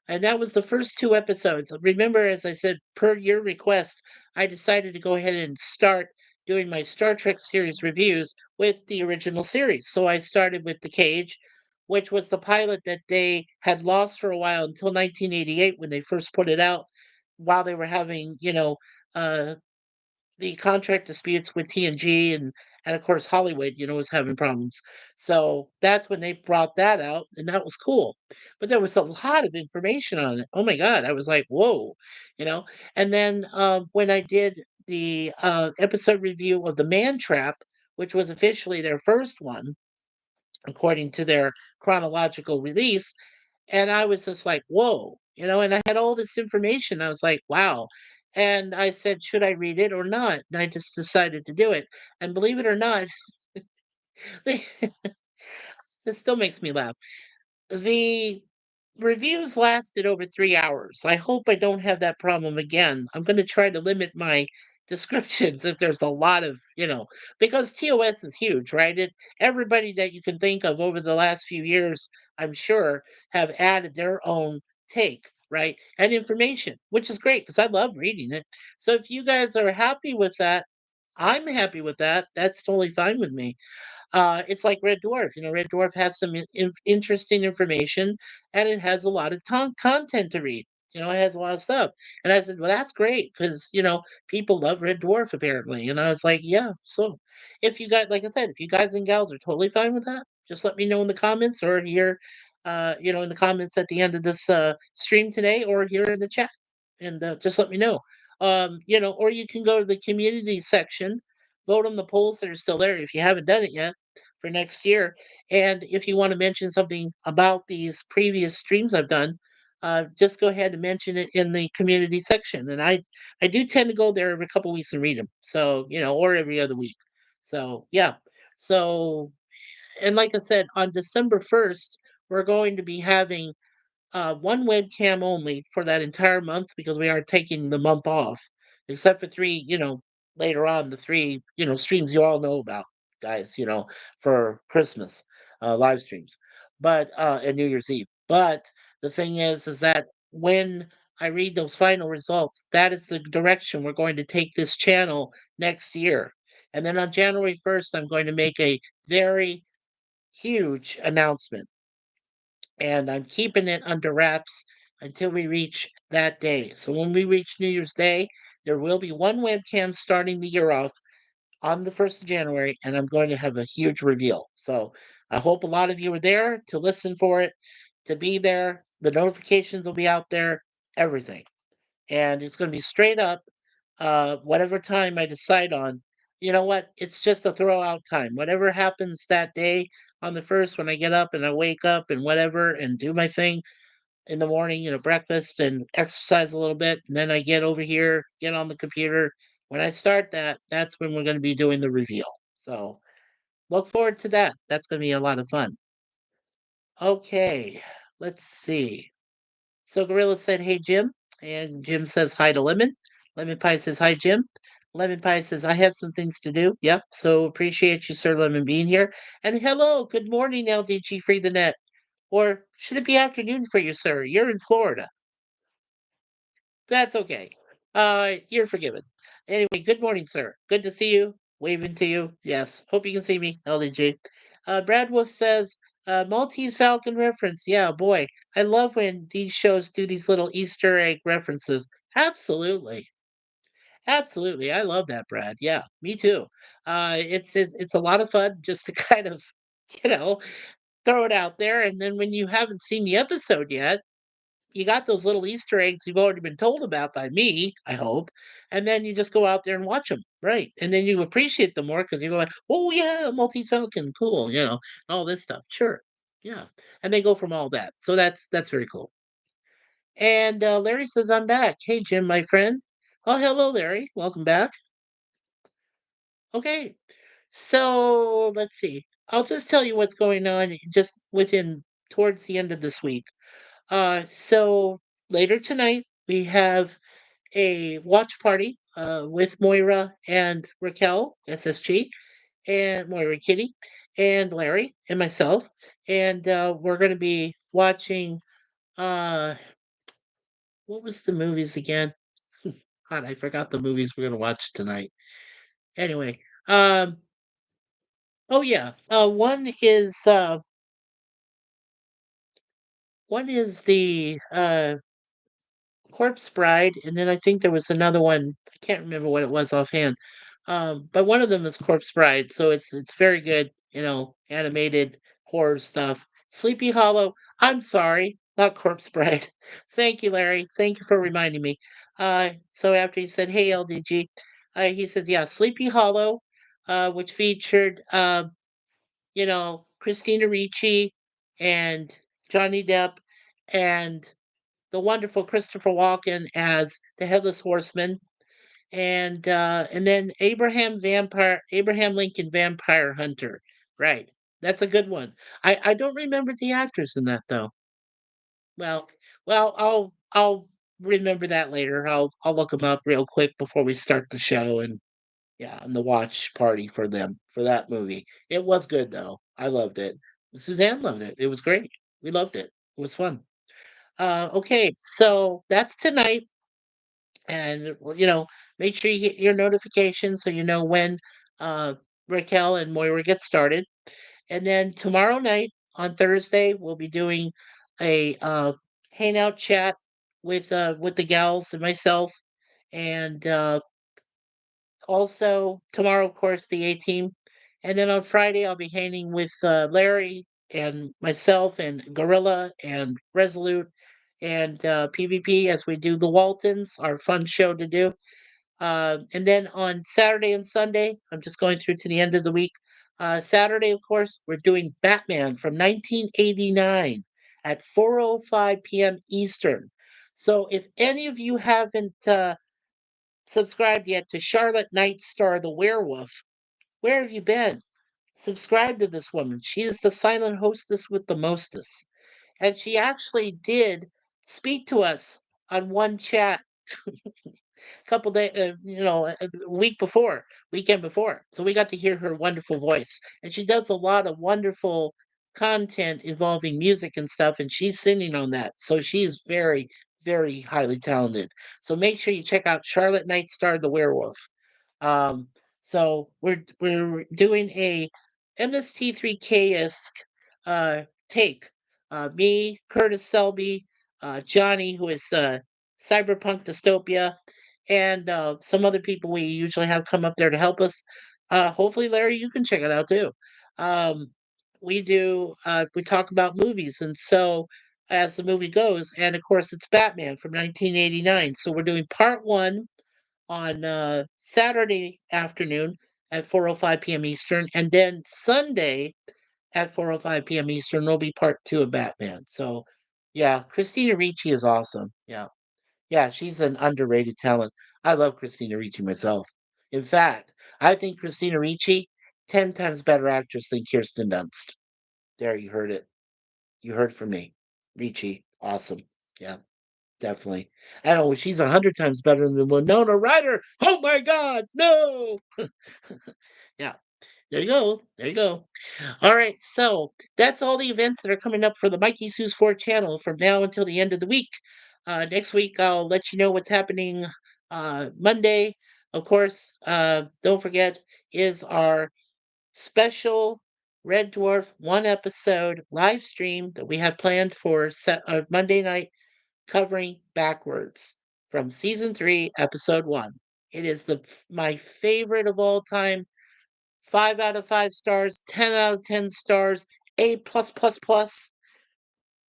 And that was the first 2 episodes. Remember, as I said, per your request, I decided to go ahead and start doing my Star Trek series reviews with the original series. So I started with The Cage, which was the pilot that they had lost for a while until 1988 when they first put it out, while they were having, uh, the contract disputes with TNG and of course Hollywood, was having problems. So that's when they brought that out, and that was cool. But there was a lot of information on it. Oh my god, I was like, whoa, you know. And then when I did the episode review of the Man Trap, which was officially their first one according to their chronological release. And I was just like, whoa, and I had all this information. I was like, wow. And I said, should I read it or not? And I just decided to do it. And believe it or not, they, this still makes me laugh. The reviews lasted over 3 hours. I hope I don't have that problem again. I'm gonna try to limit my descriptions if there's a lot of, because TOS is huge, right? Everybody that you can think of over the last few years, I'm sure, have added their own take, right? And information, which is great because I love reading it. So if you guys are happy with that, I'm happy with that. That's totally fine with me. It's like Red Dwarf. Red Dwarf has some interesting information, and it has a lot of content to read. It has a lot of stuff. And I said, well, that's great because people love Red Dwarf apparently. And I was like, yeah. So if you guys, like I said, if you guys and gals are totally fine with that, just let me know in the comments or here, in the comments at the end of this stream today, or here in the chat, and just let me know. Or you can go to the community section, vote on the polls that are still there if you haven't done it yet for next year. And if you want to mention something about these previous streams I've done, just go ahead and mention it in the community section. And I do tend to go there every couple weeks and read them. So, or every other week. So, yeah. So, and like I said, on December 1st, we're going to be having one webcam only for that entire month because we are taking the month off, except for three, later on, the three, streams you all know about, guys, for Christmas live streams, but and New Year's Eve. But the thing is that when I read those final results, that is the direction we're going to take this channel next year. And then on January 1st, I'm going to make a very huge announcement, and I'm keeping it under wraps until we reach that day. So when we reach New Year's Day, there will be one webcam starting the year off on the 1st of January, and I'm going to have a huge reveal. So I hope a lot of you are there to listen for it, to be there. The notifications will be out there, everything. And it's going to be straight up, whatever time I decide on. You know what? It's just a throw out time. Whatever happens that day on the 1st when I get up and I wake up and whatever and do my thing in the morning, breakfast and exercise a little bit. And then I get over here, get on the computer. When I start that, that's when we're going to be doing the reveal. So look forward to that. That's going to be a lot of fun. Okay, let's see. So Gorilla said, "Hey Jim," and Jim says hi to Lemon. Lemon Pie says hi Jim. Lemon Pie says, "I have some things to do." Yep. So appreciate you, Sir Lemon, being here. And hello, good morning, LDG Free the Net. Or should it be afternoon for you, sir? You're in Florida. That's okay. You're forgiven. Anyway, good morning, sir. Good to see you. Waving to you. Yes. Hope you can see me, LDG. Brad Wolf says, Maltese Falcon reference. Yeah, boy. I love when these shows do these little Easter egg references. Absolutely. Absolutely. I love that, Brad. Yeah, me too. It's a lot of fun just to kind of, you know, throw it out there. And then when you haven't seen the episode yet, you got those little Easter eggs you've already been told about by me, I hope, and then you just go out there and watch them, right? And then you appreciate them more because you go like, "Oh yeah, Maltese Falcon, cool," all this stuff. Sure, yeah, and they go from all that. So that's very cool. And Larry says, "I'm back. Hey Jim, my friend. Oh, hello, Larry. Welcome back. Okay, so let's see. I'll just tell you what's going on just within towards the end of this week. So later tonight we have a watch party with Moira and Raquel, SSG, and Moira Kitty, and Larry, and myself. And we're going to be watching, uh, what was the movies again? God, I forgot the movies we're going to watch tonight. Anyway, oh yeah, one is the Corpse Bride, and then I think there was another one. I can't remember what it was offhand. But one of them is Corpse Bride, so it's very good, animated horror stuff. Sleepy Hollow, I'm sorry, not Corpse Bride. Thank you, Larry. Thank you for reminding me. So after he said, "Hey, LDG," he says, "Yeah, Sleepy Hollow," which featured, Christina Ricci and Johnny Depp and the wonderful Christopher Walken as the Headless Horseman, and then Abraham Lincoln Vampire Hunter. Right. That's a good one. I don't remember the actors in that though. Well, I'll remember that later. I'll look them up real quick before we start the show, and yeah, and the watch party for them for that movie. It was good though. I loved it. Suzanne loved it. It was great. We loved it. It was fun. Okay, so that's tonight. And make sure you get your notifications so you know when uh, Raquel and Moira get started. And then tomorrow night on Thursday, we'll be doing a hangout chat with the gals and myself. And also tomorrow, of course, the 18th. And then on Friday, I'll be hanging with Larry and myself and Gorilla and Resolute and PvP as we do the Waltons, our fun show to do. And then on Saturday and Sunday, I'm just going through to the end of the week. Saturday, of course, we're doing Batman from 1989 at 4:05 p.m. Eastern. So if any of you haven't subscribed yet to Charlotte Nightstar the Werewolf, where have you been? Subscribe to this woman. She is the silent hostess with the mostest. And she actually did speak to us on one chat couple days, weekend before. So we got to hear her wonderful voice, and she does a lot of wonderful content involving music and stuff, and she's singing on that. So she's very, very highly talented. So make sure you check out Charlotte Nightstar the Werewolf. Um, so we're doing a MST3K-esque take. Me, Curtis Selby, Johnny, who is Cyberpunk Dystopia, and some other people we usually have come up there to help us. Hopefully, Larry, you can check it out too. Um, we talk about movies, and so as the movie goes, and of course, it's Batman from 1989. So we're doing part one on Saturday afternoon at 4:05 p.m. Eastern, and then Sunday at 4:05 p.m. Eastern will be part two of Batman. So, yeah, Christina Ricci is awesome. Yeah. Yeah, she's an underrated talent. I love Christina Ricci myself. In fact, I think Christina Ricci 10 times better actress than Kirsten Dunst. There, you heard it. You heard from me. Ricci, awesome. Yeah, definitely. I know she's 100 times better than Winona Ryder. Oh my God, no! Yeah, there you go. There you go. All right, so that's all the events that are coming up for the MikeySuzeFour channel from now until the end of the week. Next week, I'll let you know what's happening Monday. Of course, don't forget, is our special Red Dwarf one episode live stream that we have planned for Monday night covering backwards from season 3, episode 1. It is my favorite of all time. 5 out of 5 stars, 10 out of 10 stars, A plus plus plus.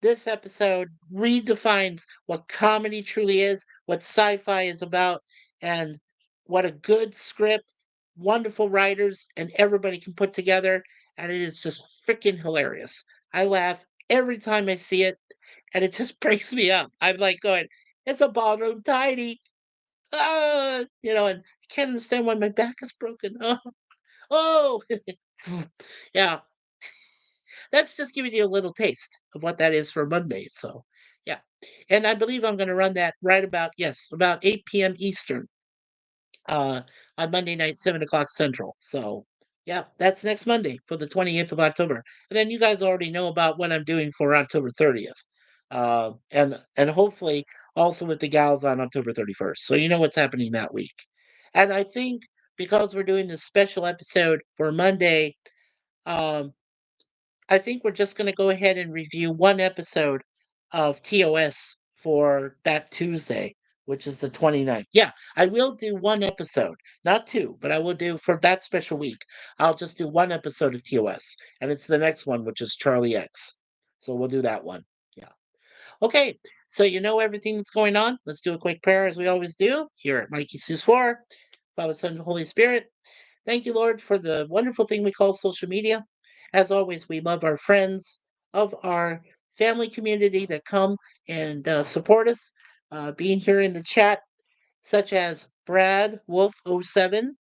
This episode redefines what comedy truly is, what sci-fi is about, and what a good script, wonderful writers, and everybody can put together. And it is just freaking hilarious. I laugh every time I see it, and it just breaks me up. I'm like going, "It's a ballroom tiny." And I can't understand why my back is broken. Oh, yeah, that's just giving you a little taste of what that is for Monday. So, yeah. And I believe I'm going to run that right about, yes, about 8 p.m. Eastern uh, on Monday night, 7 o'clock Central. So, yeah, that's next Monday for the 28th of October. And then you guys already know about what I'm doing for October 30th. And hopefully also with the gals on October 31st. So you know what's happening that week. And I think because we're doing this special episode for Monday, um, I think we're just going to go ahead and review one episode of TOS for that Tuesday, which is the 29th. Yeah, I will do one episode, not two, but I will do for that special week. I'll just do one episode of TOS, and it's the next one, which is Charlie X. So we'll do that one. Yeah. Okay, so you know everything that's going on. Let's do a quick prayer as we always do here at MikeySuzeFour. Father, Son, and Holy Spirit. Thank you, Lord, for the wonderful thing we call social media. As always, we love our friends of our family community that come and support us, being here in the chat, such as Brad Wolf '07,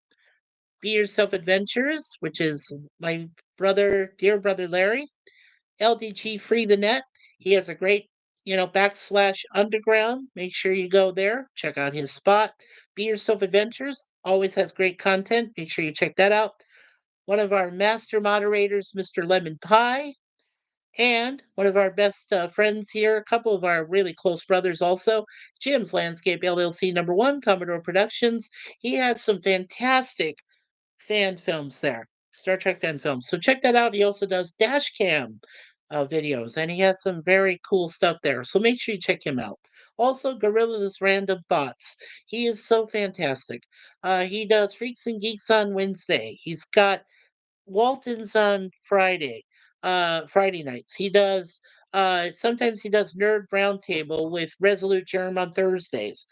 Be Yourself Adventures, which is my brother, dear brother Larry, LDG Free the Net. He has a great, backslash underground. Make sure you go there, check out his spot. Be Yourself Adventures always has great content. Make sure you check that out. One of our master moderators, Mr. Lemon Pie, and one of our best friends here, a couple of our really close brothers also, Jim's Landscape LLC number one, Commodore Productions. He has some fantastic fan films there, Star Trek fan films. So check that out. He also does dash cam videos, and he has some very cool stuff there. So make sure you check him out. Also, Gorilla's Random Thoughts. He is so fantastic. He does Freaks and Geeks on Wednesday. He's got Walton's on Friday nights. He does sometimes he does Nerd Roundtable with Resolute Germ on Thursdays.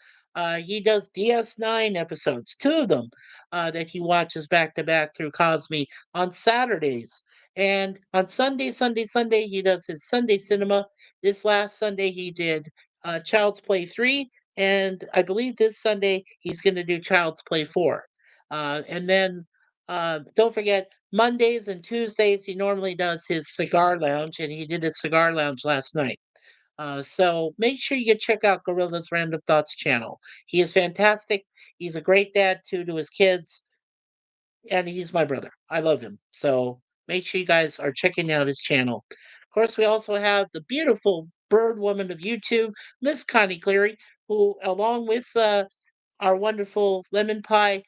He does DS9 episodes, two of them that he watches back to back through Cosme on Saturdays. And on Sunday, he does his Sunday cinema. This last Sunday, he did Child's Play 3. And I believe this Sunday, he's going to do Child's Play 4. And then don't forget, Mondays and Tuesdays, he normally does his cigar lounge, and he did his cigar lounge last night. So make sure you check out Gorilla's Random Thoughts channel. He is fantastic. He's a great dad too to his kids, and he's my brother. I love him. So make sure you guys are checking out his channel. Of course, we also have the beautiful bird woman of YouTube, Miss Connie Cleary, who, along with our wonderful Lemon Pie,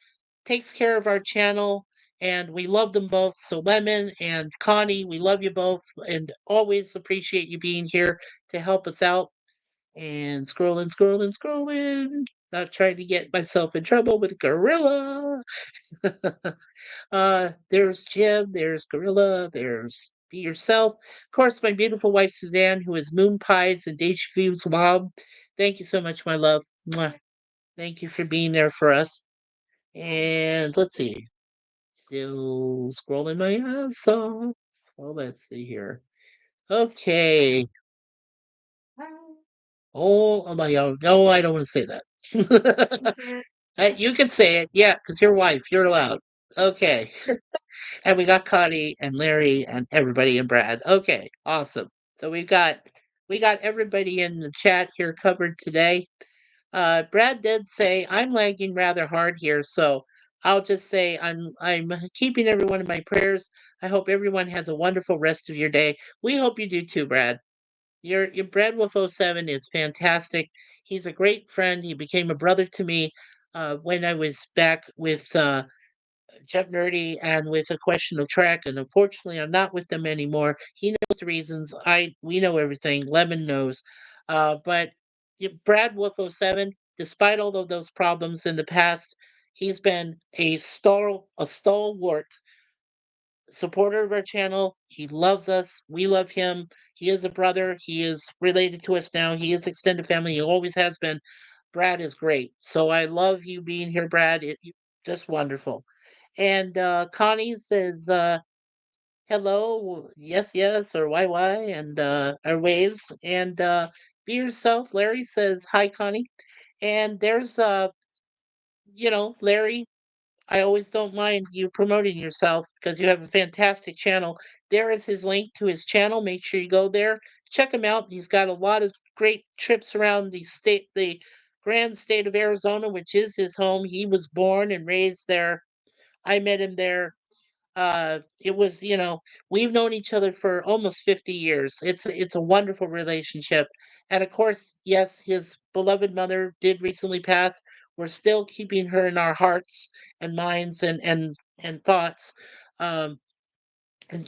takes care of our channel, and we love them both. So, Lemon and Connie, we love you both and always appreciate you being here to help us out. And scrolling. Not trying to get myself in trouble with Gorilla. There's Jim, there's Gorilla, there's Be Yourself. Of course, my beautiful wife Suzanne, who is Moon Pies and Deja Vu's mom. Thank you so much, my love. Mwah. Thank you for being there for us. And let's see. Still scrolling my ass off. Well, let's see here. Okay. Oh my god. No, I don't want to say that. Okay. You can say it, yeah, because you're wife. You're allowed. Okay. And we got Connie and Larry and everybody and Brad. Okay, awesome. So we got everybody in the chat here covered today. Brad did say I'm lagging rather hard here, so I'll just say I'm keeping everyone in my prayers. I hope everyone has a wonderful rest of your day. We hope you do too, Brad. Your Brad Wolf '07 is fantastic. He's a great friend. He became a brother to me when I was back with Jeff Nerdy and with A Question of Track, and unfortunately, I'm not with them anymore. He knows the reasons. We know everything. Lemon knows, but Brad Wolf '07, despite all of those problems in the past, he's been a stalwart supporter of our channel. He loves us. We love him. He is a brother. He is related to us now. He is extended family. He always has been. Brad is great. So I love you being here, Brad. Just wonderful. And Connie says, hello, yes, yes, or why, and or waves. And Be Yourself. Larry says, hi, Connie. And there's, Larry, I always don't mind you promoting yourself because you have a fantastic channel. There is his link to his channel. Make sure you go there. Check him out. He's got a lot of great trips around the grand state of Arizona, which is his home. He was born and raised there. I met him there. It was, we've known each other for almost 50 years. It's a wonderful relationship. And of course, yes, his beloved mother did recently pass. We're still keeping her in our hearts and minds and thoughts. Um, and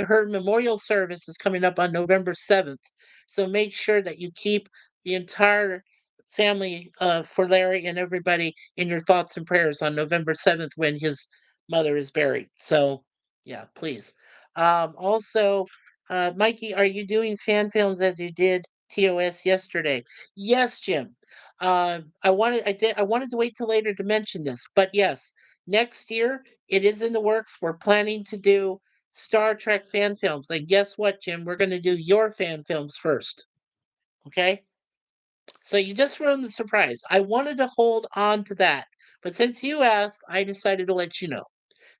her memorial service is coming up on November 7th. So make sure that you keep the entire family for Larry and everybody in your thoughts and prayers on November 7th when his mother is buried. So, yeah, please. Also, Mikey, are you doing fan films as you did TOS yesterday? Yes, Jim. I wanted to wait till later to mention this, but yes, next year it is in the works. We're planning to do Star Trek fan films. And guess what, Jim? We're going to do your fan films first. Okay? So you just ruined the surprise. I wanted to hold on to that, but since you asked, I decided to let you know.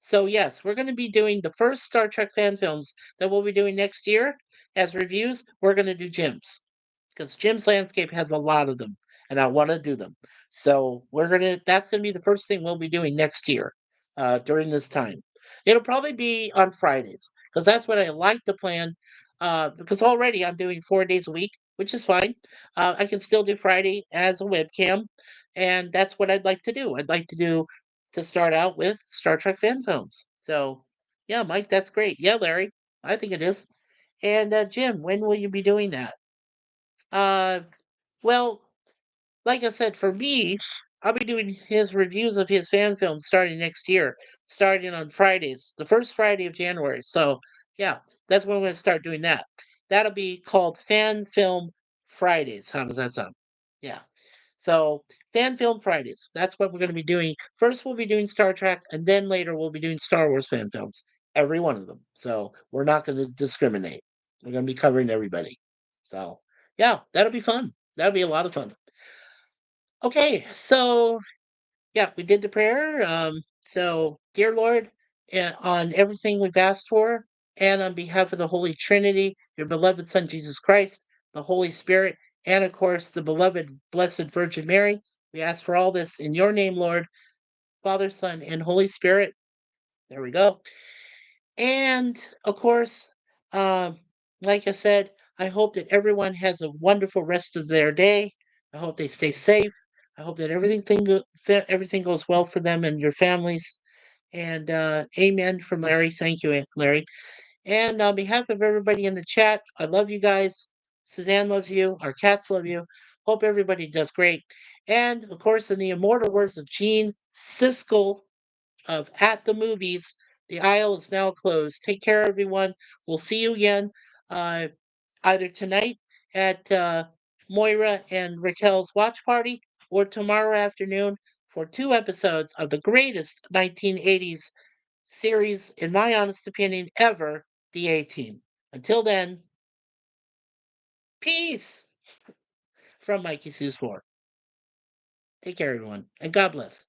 So yes, we're going to be doing the first Star Trek fan films that we'll be doing next year as reviews. We're going to do Jim's because Jim's Landscape has a lot of them, and I want to do them. So that's gonna be the first thing we'll be doing next year during this time. It'll probably be on Fridays because that's what I like to plan. Because already I'm doing 4 days a week, which is fine. I can still do Friday as a webcam, and that's what I'd like to do. I'd like to do to start out with Star Trek fan films. So, yeah, Mike, that's great. Yeah, Larry, I think it is. And Jim, when will you be doing that? Uh, well, like I said, for me, I'll be doing his reviews of his fan films starting next year, starting on Fridays, the first Friday of January. So, yeah, that's when we're going to start doing that. That'll be called Fan Film Fridays. How does that sound? Yeah. So, Fan Film Fridays. That's what we're going to be doing. First, we'll be doing Star Trek, and then later, we'll be doing Star Wars fan films, every one of them. So, we're not going to discriminate. We're going to be covering everybody. So, yeah, that'll be fun. That'll be a lot of fun. Okay, so yeah, we did the prayer. So, dear Lord, on everything we've asked for, and on behalf of the Holy Trinity, your beloved Son Jesus Christ, the Holy Spirit, and of course the beloved Blessed Virgin Mary, we ask for all this in your name, Lord, Father, Son, and Holy Spirit. There we go. And of course, um, like I said, I hope that everyone has a wonderful rest of their day. I hope they stay safe. I hope that everything goes well for them and your families. And amen from Larry. Thank you, Larry. And on behalf of everybody in the chat, I love you guys. Suzanne loves you. Our cats love you. Hope everybody does great. And of course, in the immortal words of Gene Siskel, of At the Movies. The aisle is now closed. Take care, everyone. We'll see you again uh, either tonight at Moira and Raquel's watch party or tomorrow afternoon for 2 episodes of the greatest 1980s series, in my honest opinion, ever, The A-Team. Until then, peace from MikeySuzeFour. Take care, everyone, and God bless.